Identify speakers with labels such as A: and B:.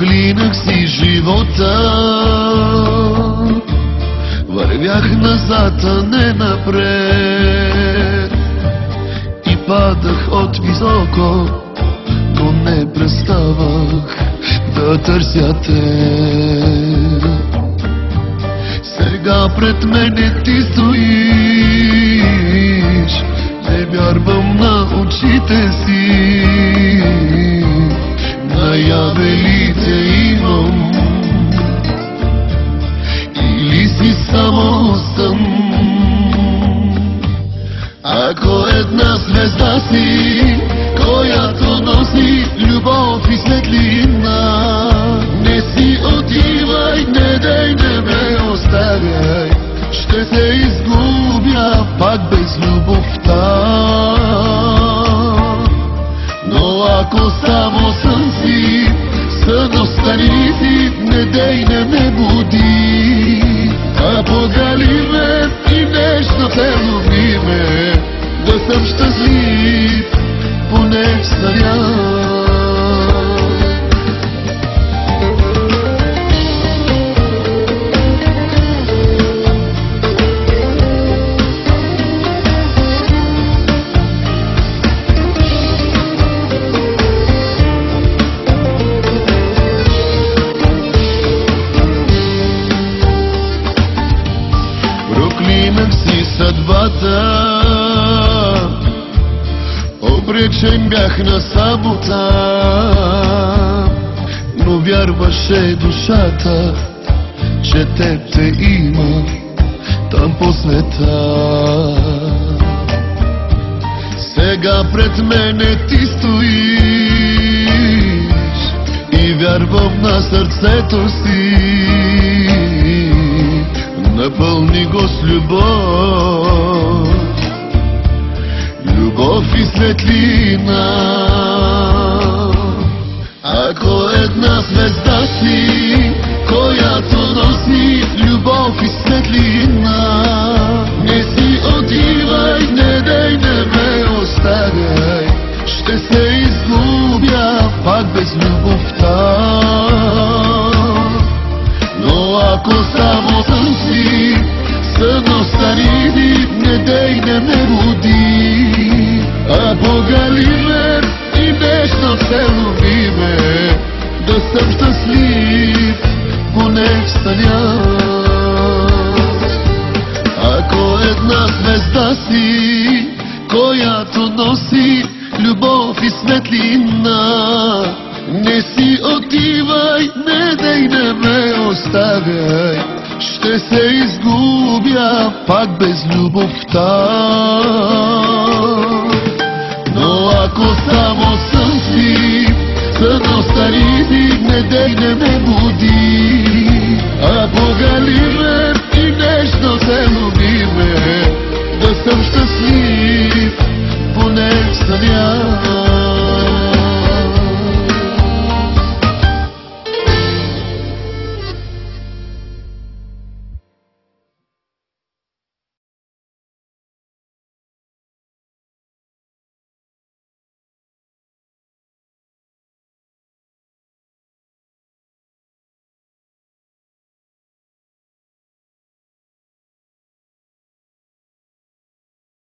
A: Проклинах си живота, вървях назад, а не напред, и падах от високо, но не преставах да търся те. Сега пред мене ти стоиш, не вярвам на очите си. Наяве ли те имам, или си само сън? Ако една звезда си, която носи любов и светлина, не си отивай, не дей, не ме оставяй, ще се изгубя пак без любовта. Но ако само сън си, сън остани си, не дей, не ме буди, а погали ме и нежно те люби ме, да съм щастлив поне в съня. Проклинах си съдбата, обречен бях на самота, но вярваше душата, че теб те има там по света. Сега пред мене ти стоиш и вярвам на сърцето си. Напълни го с любов, любов и светлина. Ако една звезда си, която носи любов и светлина, не си отивай, не дей, не ме оставяй, ще се изгубя пак без любовта. Но ако само сън си, сън остани си, не дей, не ме буди, а погали ме и нежно целуни ме, да съм щастлив поне в съня. Ако една звезда си, която носи любов и светлина, не си отивай, не дей, не ме оставяй, ще се изгубя пак без любовта. Но ако само сън си, сън остани си, не дей, не ме буди, а погали ме и нежно целуни ме, да съм щастлив поне в съня.